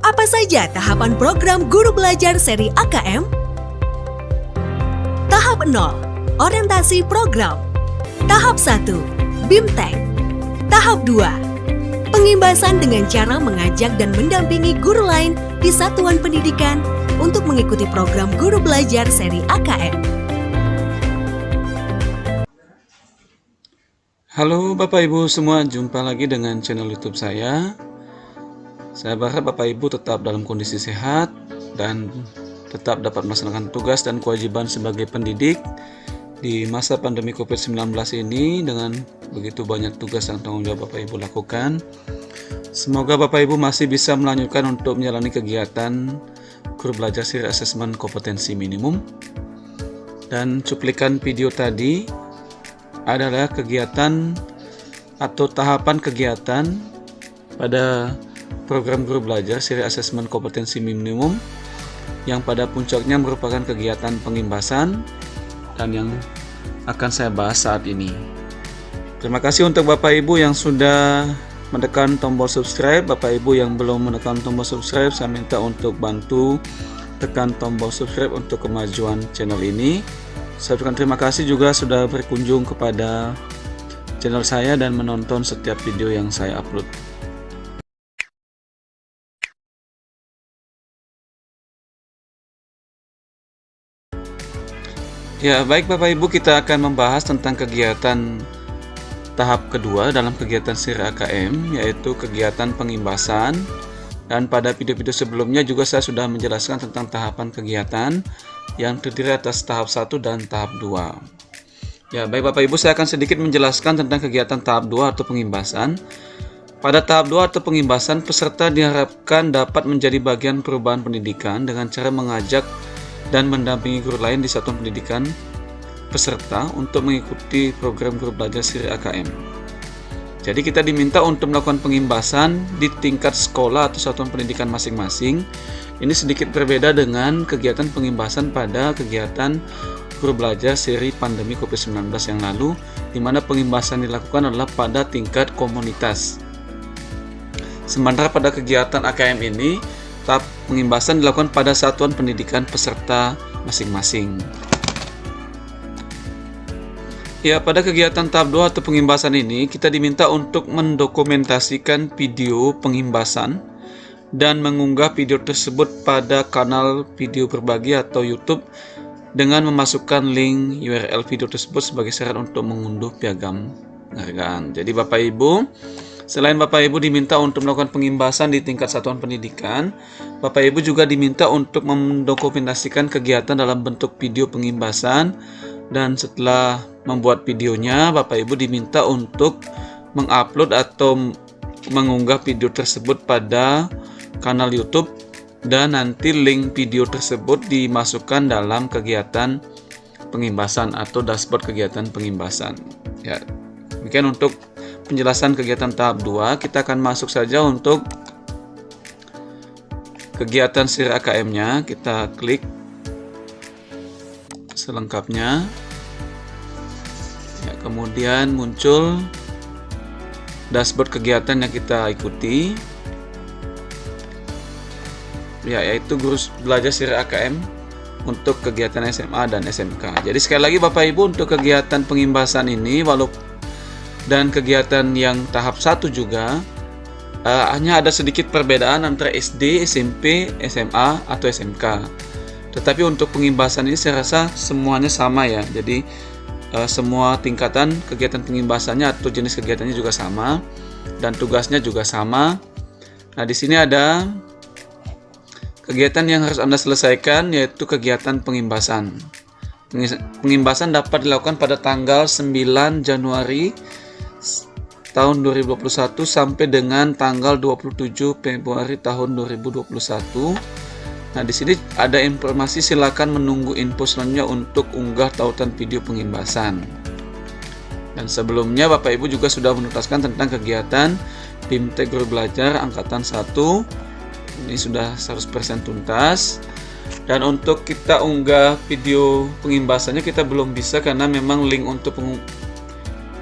Apa saja tahapan program Guru Belajar seri AKM? Tahap 0, orientasi program. Tahap 1, BIMTEK. Tahap 2, pengimbasan dengan cara mengajak dan mendampingi guru lain di satuan pendidikan untuk mengikuti program Guru Belajar seri AKM. Halo Bapak Ibu semua, jumpa lagi dengan channel YouTube saya. Saya berharap Bapak Ibu tetap dalam kondisi sehat dan tetap dapat melaksanakan tugas dan kewajiban sebagai pendidik di masa pandemi COVID-19 ini dengan begitu banyak tugas dan tanggung jawab Bapak Ibu lakukan. Semoga Bapak Ibu masih bisa melanjutkan untuk menjalani kegiatan Guru Belajar seri asesmen kompetensi minimum. Dan cuplikan video tadi adalah kegiatan atau tahapan kegiatan pada program Guru Belajar seri asesmen kompetensi minimum yang pada puncaknya merupakan kegiatan pengimbasan dan yang akan saya bahas saat ini. Terima kasih untuk Bapak Ibu yang sudah menekan tombol subscribe. Bapak Ibu yang belum menekan tombol subscribe, saya minta untuk bantu tekan tombol subscribe untuk kemajuan channel ini. Saya ucapkan terima kasih juga sudah berkunjung kepada channel saya dan menonton setiap video yang saya upload. Ya, baik Bapak Ibu, kita akan membahas tentang kegiatan tahap kedua dalam kegiatan seri AKM, yaitu kegiatan pengimbasan. Dan pada video-video sebelumnya juga saya sudah menjelaskan tentang tahapan kegiatan yang terdiri atas tahap 1 dan tahap 2. Ya, baik Bapak Ibu, saya akan sedikit menjelaskan tentang kegiatan tahap 2 atau pengimbasan. Pada tahap 2 atau pengimbasan, peserta diharapkan dapat menjadi bagian perubahan pendidikan dengan cara mengajak dan mendampingi guru lain di satuan pendidikan peserta untuk mengikuti program Guru Belajar seri AKM. Jadi kita diminta untuk melakukan pengimbasan di tingkat sekolah atau satuan pendidikan masing-masing. Ini sedikit berbeda dengan kegiatan pengimbasan pada kegiatan Guru Belajar seri pandemi COVID-19 yang lalu, di mana pengimbasan dilakukan adalah pada tingkat komunitas. Sementara pada kegiatan AKM ini, tahap pengimbasan dilakukan pada satuan pendidikan peserta masing-masing. Ya, pada kegiatan tahap 2 atau pengimbasan ini, kita diminta untuk mendokumentasikan video pengimbasan dan mengunggah video tersebut pada kanal video berbagi atau YouTube dengan memasukkan link URL video tersebut sebagai syarat untuk mengunduh piagam penghargaan. Jadi Bapak Ibu, selain Bapak Ibu diminta untuk melakukan pengimbasan di tingkat satuan pendidikan, Bapak Ibu juga diminta untuk mendokumentasikan kegiatan dalam bentuk video pengimbasan. Dan setelah membuat videonya, Bapak Ibu diminta untuk mengupload atau mengunggah video tersebut pada kanal YouTube dan nanti link video tersebut dimasukkan dalam kegiatan pengimbasan atau dashboard kegiatan pengimbasan. Ya, demikian untuk penjelasan kegiatan tahap 2. Kita akan masuk saja untuk kegiatan seri AKM-nya. Kita klik selengkapnya. Ya, kemudian muncul dashboard kegiatan yang kita ikuti. Ya, yaitu Guru Belajar seri AKM untuk kegiatan SMA dan SMK. Jadi sekali lagi Bapak Ibu, untuk kegiatan pengimbasan ini dan kegiatan yang tahap 1 juga hanya ada sedikit perbedaan antara SD, SMP, SMA atau SMK. Tetapi untuk pengimbasan ini saya rasa semuanya sama ya. Jadi semua tingkatan kegiatan pengimbasannya atau jenis kegiatannya juga sama dan tugasnya juga sama. Nah, di sini ada kegiatan yang harus Anda selesaikan, yaitu kegiatan pengimbasan. Pengimbasan dapat dilakukan pada tanggal 9 Januari tahun 2021 sampai dengan tanggal 27 Februari tahun 2021. Nah, di sini ada informasi, silakan menunggu info selanjutnya untuk unggah tautan video pengimbasan. Dan sebelumnya Bapak Ibu juga sudah menuntaskan tentang kegiatan BIMTEK Guru Belajar angkatan 1. Ini sudah 100% tuntas. Dan untuk kita unggah video pengimbasannya kita belum bisa karena memang link untuk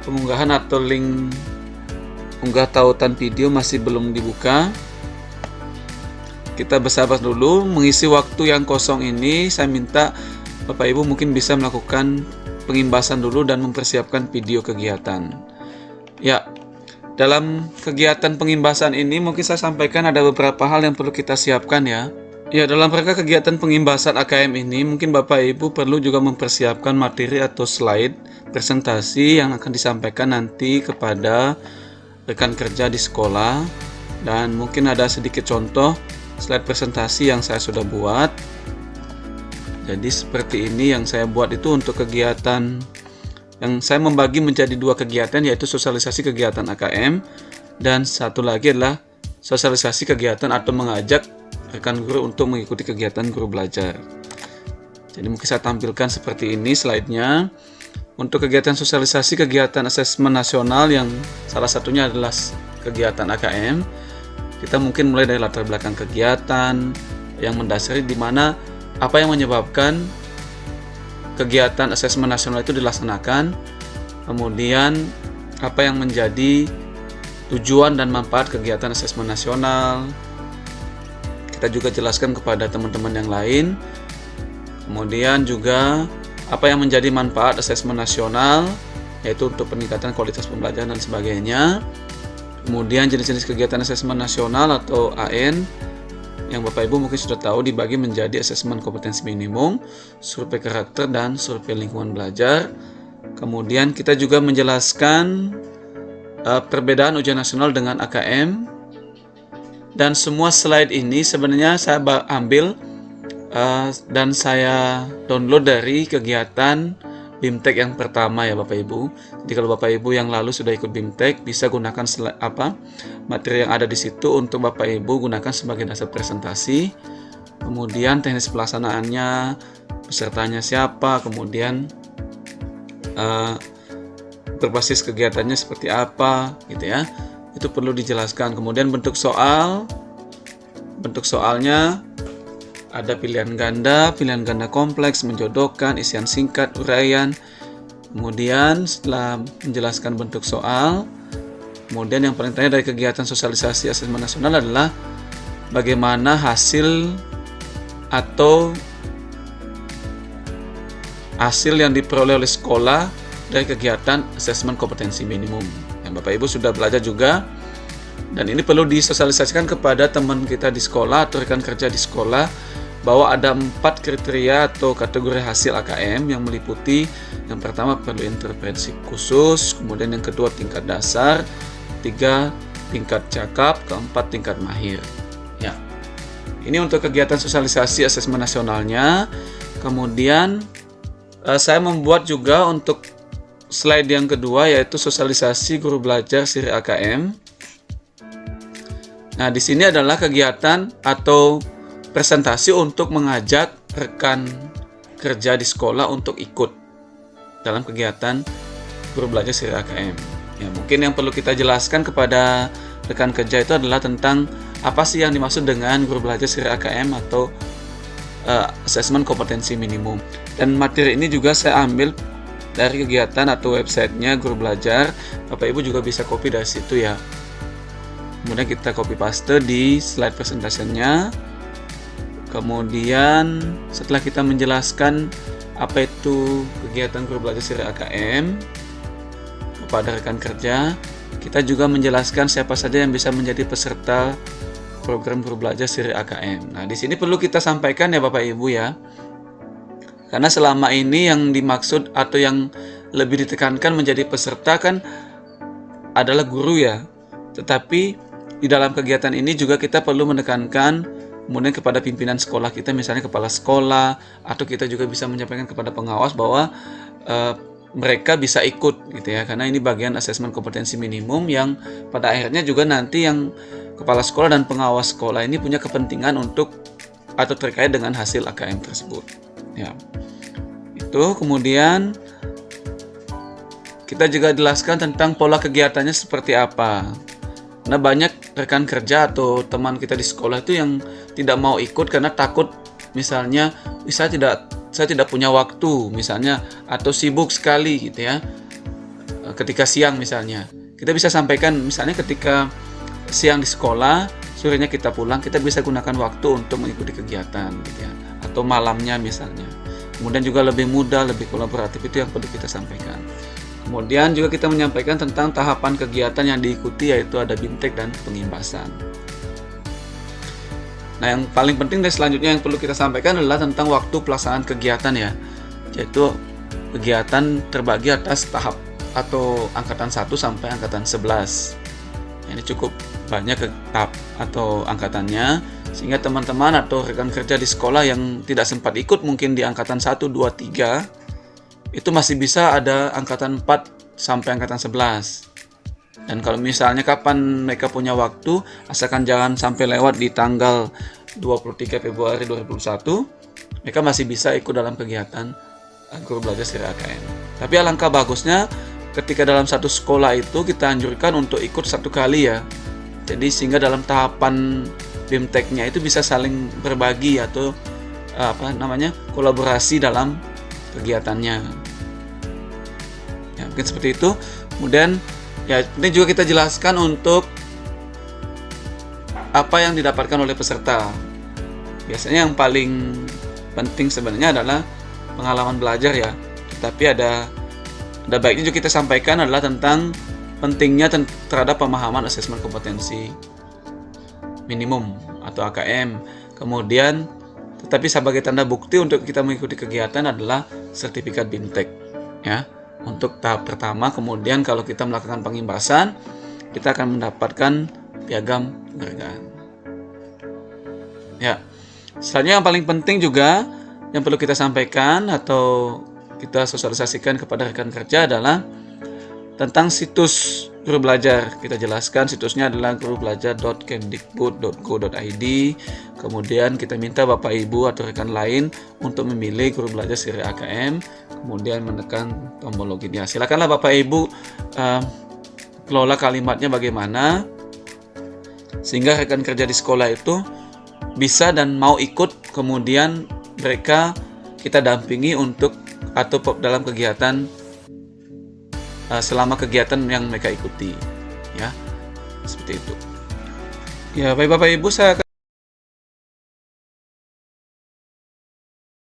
pengunggahan atau link unggah tautan video masih belum dibuka. kita bersabar dulu mengisi waktu yang kosong ini. Saya minta Bapak Ibu mungkin bisa melakukan pengimbasan dulu dan mempersiapkan video kegiatan. Ya, dalam kegiatan pengimbasan ini mungkin saya sampaikan ada beberapa hal yang perlu kita siapkan ya. Ya, dalam rangka kegiatan pengimbasan AKM ini mungkin Bapak Ibu perlu juga mempersiapkan materi atau slide presentasi yang akan disampaikan nanti kepada rekan kerja di sekolah, dan mungkin ada sedikit contoh slide presentasi yang saya sudah buat. Jadi seperti ini yang saya buat itu untuk kegiatan yang saya membagi menjadi 2 kegiatan, yaitu sosialisasi kegiatan AKM dan satu lagi adalah sosialisasi kegiatan atau mengajak rekan guru untuk mengikuti kegiatan guru belajar. Jadi mungkin saya tampilkan seperti ini slide-nya. Untuk kegiatan sosialisasi kegiatan asesmen nasional yang salah satunya adalah kegiatan AKM, kita mungkin mulai dari latar belakang kegiatan yang mendasari di mana apa yang menyebabkan kegiatan asesmen nasional itu dilaksanakan, kemudian apa yang menjadi tujuan dan manfaat kegiatan asesmen nasional. Kita juga jelaskan kepada teman-teman yang lain. Kemudian juga apa yang menjadi manfaat asesmen nasional, yaitu untuk peningkatan kualitas pembelajaran dan sebagainya. Kemudian jenis-jenis kegiatan asesmen nasional atau AN yang Bapak Ibu mungkin sudah tahu dibagi menjadi asesmen kompetensi minimum, survei karakter, dan survei lingkungan belajar. Kemudian kita juga menjelaskan perbedaan ujian nasional dengan AKM. Dan semua slide ini sebenarnya saya ambil dan saya download dari kegiatan BIMTEK yang pertama ya Bapak Ibu. Jadi kalau Bapak Ibu yang lalu sudah ikut BIMTEK, bisa gunakan materi yang ada di situ untuk Bapak Ibu gunakan sebagai dasar presentasi. Kemudian teknis pelaksanaannya, pesertanya siapa, kemudian berbasis kegiatannya seperti apa, gitu ya. Itu perlu dijelaskan. Kemudian bentuk soalnya ada pilihan ganda kompleks, menjodohkan, isian singkat, uraian. Kemudian setelah menjelaskan bentuk soal, kemudian yang paling penting dari kegiatan sosialisasi asesmen nasional adalah bagaimana hasil yang diperoleh oleh sekolah dari kegiatan asesmen kompetensi minimum. Yang Bapak Ibu sudah belajar juga, dan ini perlu disosialisasikan kepada teman kita di sekolah atau rekan kerja di sekolah, bahwa ada 4 kriteria atau kategori hasil AKM yang meliputi, yang pertama perlu intervensi khusus, kemudian yang kedua tingkat dasar, 3 tingkat cakap, keempat tingkat mahir. Ya, ini untuk kegiatan sosialisasi asesmen nasionalnya. Kemudian saya membuat juga untuk slide yang kedua, yaitu sosialisasi guru belajar siri AKM. Nah, di sini adalah kegiatan atau presentasi untuk mengajak rekan kerja di sekolah untuk ikut dalam kegiatan guru belajar siri AKM. Ya, mungkin yang perlu kita jelaskan kepada rekan kerja itu adalah tentang apa sih yang dimaksud dengan guru belajar siri AKM atau asesmen kompetensi minimum. Dan materi ini juga saya ambil dari kegiatan atau websitenya guru belajar. Bapak Ibu juga bisa copy dari situ ya. Kemudian kita copy paste di slide presentasinya. Kemudian setelah kita menjelaskan apa itu kegiatan guru belajar siri AKM kepada rekan kerja, kita juga menjelaskan siapa saja yang bisa menjadi peserta program guru belajar siri AKM. Nah, di sini perlu kita sampaikan ya Bapak Ibu ya. Karena selama ini yang dimaksud atau yang lebih ditekankan menjadi peserta kan adalah guru ya. Tetapi di dalam kegiatan ini juga kita perlu menekankan kemudian kepada pimpinan sekolah kita, misalnya kepala sekolah, atau kita juga bisa menyampaikan kepada pengawas bahwa mereka bisa ikut gitu ya, karena ini bagian asesmen kompetensi minimum yang pada akhirnya juga nanti yang kepala sekolah dan pengawas sekolah ini punya kepentingan untuk atau terkait dengan hasil AKM tersebut ya. Itu kemudian kita juga jelaskan tentang pola kegiatannya seperti apa. Nah, banyak rekan kerja atau teman kita di sekolah itu yang tidak mau ikut karena takut misalnya saya tidak punya waktu misalnya, atau sibuk sekali gitu ya. Ketika siang misalnya, kita bisa sampaikan misalnya ketika siang di sekolah sorenya kita pulang, kita bisa gunakan waktu untuk mengikuti kegiatan gitu ya, atau malamnya misalnya. Kemudian juga lebih mudah, lebih kolaboratif, itu yang perlu kita sampaikan. Kemudian juga kita menyampaikan tentang tahapan kegiatan yang diikuti, yaitu ada BIMTEK dan pengimbasan. Nah, yang paling penting dan selanjutnya yang perlu kita sampaikan adalah tentang waktu pelaksanaan kegiatan ya, yaitu kegiatan terbagi atas tahap atau angkatan 1 sampai angkatan 11. Ini cukup banyak ke tahap atau angkatannya, sehingga teman-teman atau rekan kerja di sekolah yang tidak sempat ikut mungkin di angkatan 1, 2, 3 itu masih bisa ada angkatan 4 sampai angkatan 11. Dan kalau misalnya kapan mereka punya waktu, asalkan jangan sampai lewat di tanggal 23 Februari 2021, mereka masih bisa ikut dalam kegiatan Guru Belajar Siri AKM. Tapi alangkah bagusnya ketika dalam satu sekolah itu kita anjurkan untuk ikut satu kali ya. Jadi sehingga dalam tahapan BIMTEK-nya itu bisa saling berbagi atau kolaborasi dalam kegiatannya. Ya, mungkin seperti itu. Kemudian ya ini juga kita jelaskan untuk apa yang didapatkan oleh peserta. Biasanya yang paling penting sebenarnya adalah pengalaman belajar ya. Tetapi ada baiknya juga kita sampaikan adalah tentang pentingnya terhadap pemahaman asesmen kompetensi minimum atau AKM. Kemudian tetapi sebagai tanda bukti untuk kita mengikuti kegiatan adalah sertifikat BIMTEK ya. Untuk tahap pertama, kemudian kalau kita melakukan pengimbasan, kita akan mendapatkan piagam penghargaan. Ya. Selanjutnya yang paling penting juga yang perlu kita sampaikan atau kita sosialisasikan kepada rekan kerja adalah tentang situs Guru Belajar. Kita jelaskan situsnya adalah gurubelajar.kemdikbud.go.id. Kemudian kita minta Bapak Ibu atau rekan lain untuk memilih Guru Belajar Siri AKM, kemudian menekan tombol login. Ya, silakanlah Bapak Ibu kelola kalimatnya bagaimana sehingga rekan kerja di sekolah itu bisa dan mau ikut, kemudian mereka kita dampingi untuk atau dalam kegiatan selama kegiatan yang mereka ikuti ya, seperti itu ya. Baik Bapak Ibu, saya akan